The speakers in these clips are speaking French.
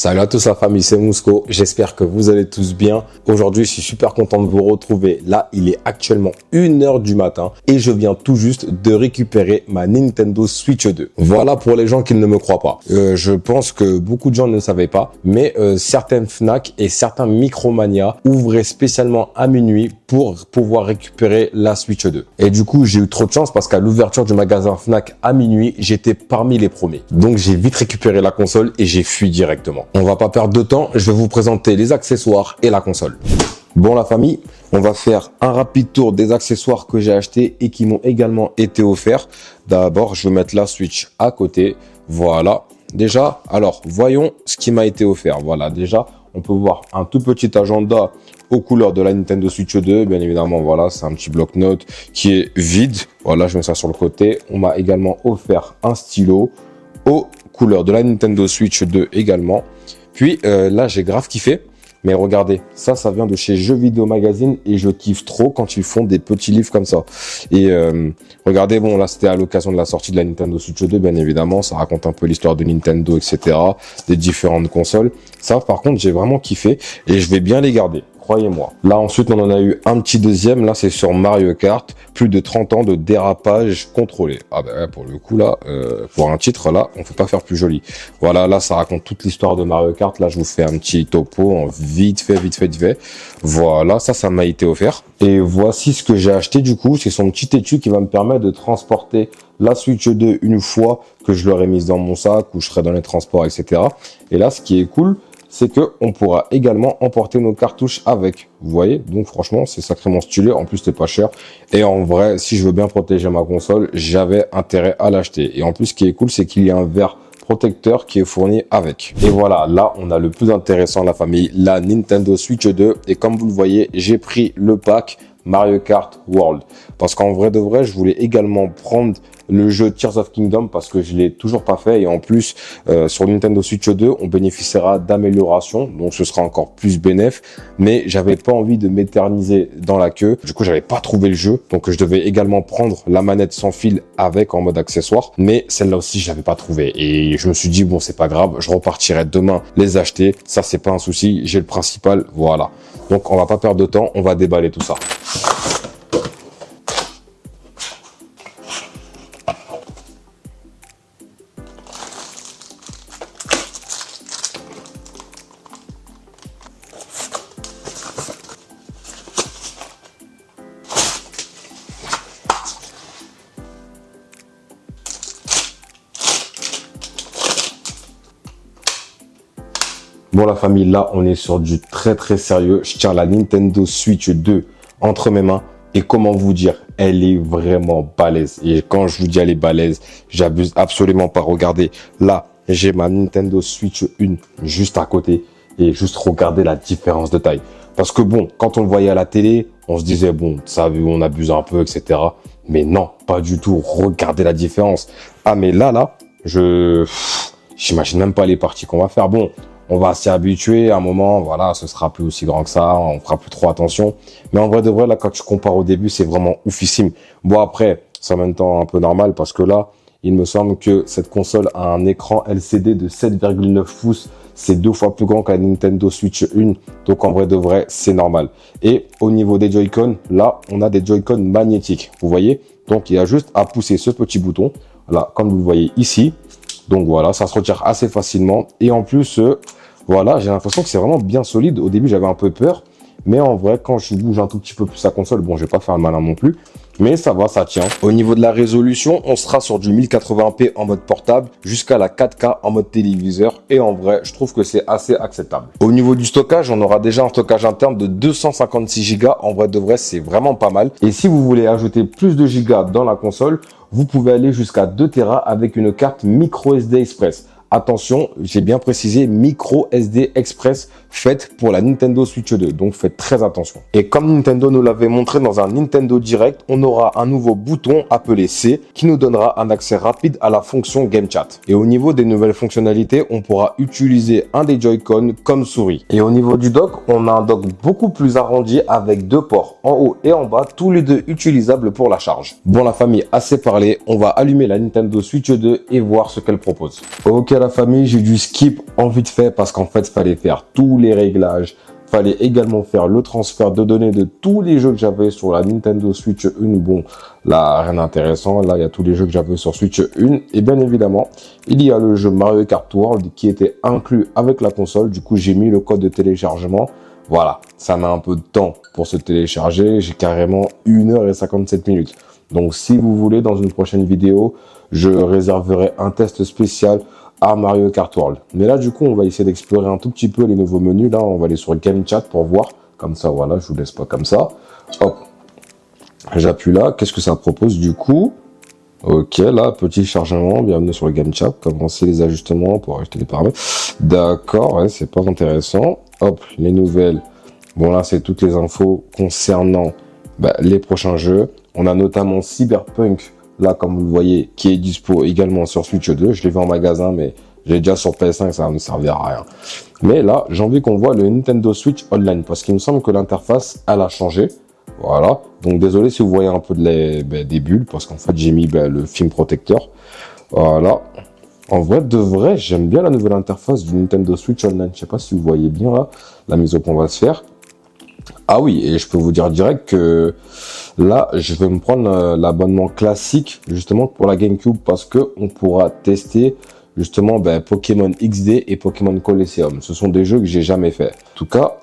Salut à tous la famille, c'est Mousco, j'espère que vous allez tous bien. Aujourd'hui, je suis super content de vous retrouver. Là, il est actuellement 1 h du matin et je viens tout juste de récupérer ma Nintendo Switch 2. Voilà pour les gens qui ne me croient pas. Je pense que beaucoup de gens ne le savaient pas, mais certaines Fnac et certains Micromania ouvraient spécialement à minuit pour pouvoir récupérer la Switch 2. Et du coup, j'ai eu trop de chance parce qu'à l'ouverture du magasin Fnac à minuit, j'étais parmi les premiers. Donc, j'ai vite récupéré la console et j'ai fui directement. On va pas perdre de temps, je vais vous présenter les accessoires et la console. Bon la famille, on va faire un rapide tour des accessoires que j'ai achetés et qui m'ont également été offerts. D'abord, je vais mettre la Switch à côté. Voilà. Déjà, alors, voyons ce qui m'a été offert. Voilà, déjà, on peut voir un tout petit agenda aux couleurs de la Nintendo Switch 2. Bien évidemment, voilà, c'est un petit bloc-notes qui est vide. Voilà, je mets ça sur le côté. On m'a également offert un stylo aux couleurs de la Nintendo Switch 2 également. Puis là, j'ai grave kiffé. Mais regardez, ça vient de chez Jeux Vidéo Magazine et je kiffe trop quand ils font des petits livres comme ça. Et regardez, bon, là, c'était à l'occasion de la sortie de la Nintendo Switch 2, bien évidemment. Ça raconte un peu l'histoire de Nintendo, etc., des différentes consoles. Ça, par contre, j'ai vraiment kiffé et je vais bien les garder. Croyez-moi. Là, ensuite, on en a eu un petit deuxième. Là, c'est sur Mario Kart. Plus de 30 ans de dérapage contrôlé. Ah ben, pour le coup, là, pour un titre, là, on peut pas faire plus joli. Voilà, là, ça raconte toute l'histoire de Mario Kart. Là, je vous fais un petit topo en vite fait. Voilà, ça m'a été offert. Et voici ce que j'ai acheté, du coup. C'est son petit étui qui va me permettre de transporter la Switch 2 une fois que je l'aurai mise dans mon sac ou je serai dans les transports, etc. Et là, ce qui est cool, c'est que on pourra également emporter nos cartouches avec. Vous voyez, donc franchement, c'est sacrément stylé. En plus, c'est pas cher. Et en vrai, si je veux bien protéger ma console, j'avais intérêt à l'acheter. Et en plus, ce qui est cool, c'est qu'il y a un verre protecteur qui est fourni avec. Et voilà, là, on a le plus intéressant, la famille, la Nintendo Switch 2. Et comme vous le voyez, j'ai pris le pack Mario Kart World. Parce qu'en vrai de vrai, je voulais également prendre le jeu Tears of Kingdom parce que je l'ai toujours pas fait et en plus sur Nintendo Switch 2 on bénéficiera d'améliorations, donc ce sera encore plus bénéf, mais j'avais pas envie de m'éterniser dans la queue, du coup j'avais pas trouvé le jeu, donc je devais également prendre la manette sans fil avec en mode accessoire, mais celle-là aussi je l'avais pas trouvé et je me suis dit bon c'est pas grave, je repartirai demain les acheter, ça c'est pas un souci, j'ai le principal, voilà. Donc on va pas perdre de temps, on va déballer tout ça. Bon la famille, là on est sur du très sérieux. Je tiens la Nintendo Switch 2 entre mes mains et comment vous dire, elle est vraiment balèze. Et quand je vous dis elle est balèze, j'abuse absolument pas. Regardez, là j'ai ma Nintendo Switch 1 juste à côté et juste regardez la différence de taille. Parce que bon, quand on le voyait à la télé, on se disait bon, ça on abuse un peu, etc. Mais non, pas du tout. Regardez la différence. Ah mais là, j'imagine même pas les parties qu'on va faire. Bon. On va s'y habituer à un moment, voilà, ce sera plus aussi grand que ça, on fera plus trop attention. Mais en vrai de vrai, là, quand tu compares au début, c'est vraiment oufissime. Bon, après, c'est en même temps un peu normal parce que là, il me semble que cette console a un écran LCD de 7,9 pouces. C'est 2 fois plus grand que la Nintendo Switch 1. Donc, en vrai de vrai, c'est normal. Et au niveau des Joy-Con, là, on a des Joy-Con magnétiques. Vous voyez? Donc, il y a juste à pousser ce petit bouton. Là, comme vous le voyez ici. Donc, voilà, ça se retire assez facilement. Et en plus, voilà, j'ai l'impression que c'est vraiment bien solide. Au début, j'avais un peu peur. Mais en vrai, quand je bouge un tout petit peu plus la console, bon, je vais pas faire le malin non plus. Mais ça va, ça tient. Au niveau de la résolution, on sera sur du 1080p en mode portable jusqu'à la 4K en mode téléviseur. Et en vrai, je trouve que c'est assez acceptable. Au niveau du stockage, on aura déjà un stockage interne de 256 Go. En vrai de vrai, c'est vraiment pas mal. Et si vous voulez ajouter plus de gigas dans la console, vous pouvez aller jusqu'à 2 Tera avec une carte micro SD Express. Attention, j'ai bien précisé micro SD Express faite pour la Nintendo Switch 2. Donc faites très attention. Et comme Nintendo nous l'avait montré dans un Nintendo Direct, on aura un nouveau bouton appelé C qui nous donnera un accès rapide à la fonction Game Chat. Et au niveau des nouvelles fonctionnalités, on pourra utiliser un des Joy-Con comme souris. Et au niveau du dock, on a un dock beaucoup plus arrondi avec 2 ports en haut et en bas, tous les deux utilisables pour la charge. Bon la famille, assez parlé, on va allumer la Nintendo Switch 2 et voir ce qu'elle propose. Ok la famille, j'ai dû skip en vite fait parce qu'en fait, il fallait faire tous les réglages. Fallait également faire le transfert de données de tous les jeux que j'avais sur la Nintendo Switch 1. Bon, là, rien d'intéressant. Là, il y a tous les jeux que j'avais sur Switch 1. Et bien évidemment, il y a le jeu Mario Kart World qui était inclus avec la console. Du coup, j'ai mis le code de téléchargement. Voilà, ça met un peu de temps pour se télécharger. J'ai carrément 1h57. Donc, si vous voulez, dans une prochaine vidéo, je réserverai un test spécial à Mario Kart World. Mais là, du coup, on va essayer d'explorer un tout petit peu les nouveaux menus. Là, on va aller sur Game Chat pour voir. Comme ça, voilà, je vous laisse pas comme ça. Hop, j'appuie là. Qu'est-ce que ça propose du coup? Ok, là, petit chargement. Bienvenue sur le Game Chat. Commencer les ajustements pour ajouter les paramètres. D'accord, ouais, c'est pas intéressant. Hop, les nouvelles. Bon, là, c'est toutes les infos concernant les prochains jeux. On a notamment Cyberpunk. Là, comme vous le voyez, qui est dispo également sur Switch 2. Je l'ai vu en magasin, mais j'ai déjà sur PS5, ça va me servir à rien. Mais là, j'ai envie qu'on voit le Nintendo Switch Online, parce qu'il me semble que l'interface, elle a changé. Voilà. Donc, désolé si vous voyez un peu des bulles, parce qu'en fait, j'ai mis le film protecteur. Voilà. En vrai, de vrai, j'aime bien la nouvelle interface du Nintendo Switch Online. Je sais pas si vous voyez bien, là, la mise au point va se faire. Ah oui, et je peux vous dire direct que là, je vais me prendre l'abonnement classique justement pour la GameCube parce que on pourra tester justement Pokémon XD et Pokémon Colosseum. Ce sont des jeux que j'ai jamais fait. En tout cas,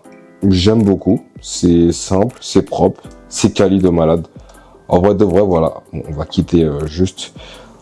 j'aime beaucoup. C'est simple, c'est propre, c'est quali de malade. En vrai de vrai, voilà. Bon, on va quitter juste.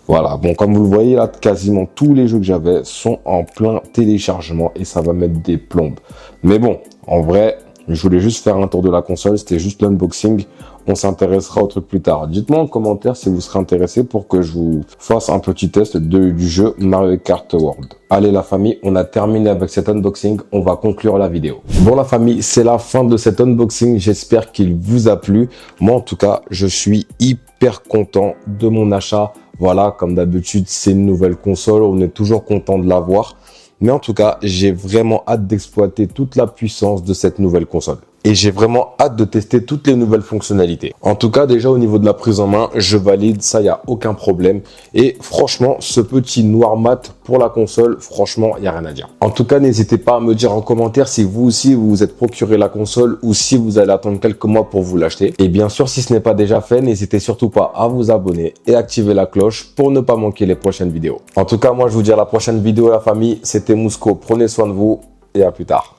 Voilà. Bon, comme vous le voyez là, quasiment tous les jeux que j'avais sont en plein téléchargement et ça va mettre des plombes. Mais bon, en vrai, je voulais juste faire un tour de la console, c'était juste l'unboxing. On s'intéressera au truc plus tard. Dites-moi en commentaire si vous serez intéressé pour que je vous fasse un petit test du jeu Mario Kart World. Allez la famille, on a terminé avec cet unboxing, on va conclure la vidéo. Bon la famille, c'est la fin de cet unboxing, j'espère qu'il vous a plu. Moi en tout cas, je suis hyper content de mon achat. Voilà, comme d'habitude, c'est une nouvelle console, on est toujours content de l'avoir. Mais en tout cas, j'ai vraiment hâte d'exploiter toute la puissance de cette nouvelle console. Et j'ai vraiment hâte de tester toutes les nouvelles fonctionnalités. En tout cas, déjà au niveau de la prise en main, je valide, ça, il n'y a aucun problème. Et franchement, ce petit noir mat pour la console, franchement, il n'y a rien à dire. En tout cas, n'hésitez pas à me dire en commentaire si vous aussi, vous vous êtes procuré la console ou si vous allez attendre quelques mois pour vous l'acheter. Et bien sûr, si ce n'est pas déjà fait, n'hésitez surtout pas à vous abonner et activer la cloche pour ne pas manquer les prochaines vidéos. En tout cas, moi, je vous dis à la prochaine vidéo, la famille. C'était Mousco. Prenez soin de vous et à plus tard.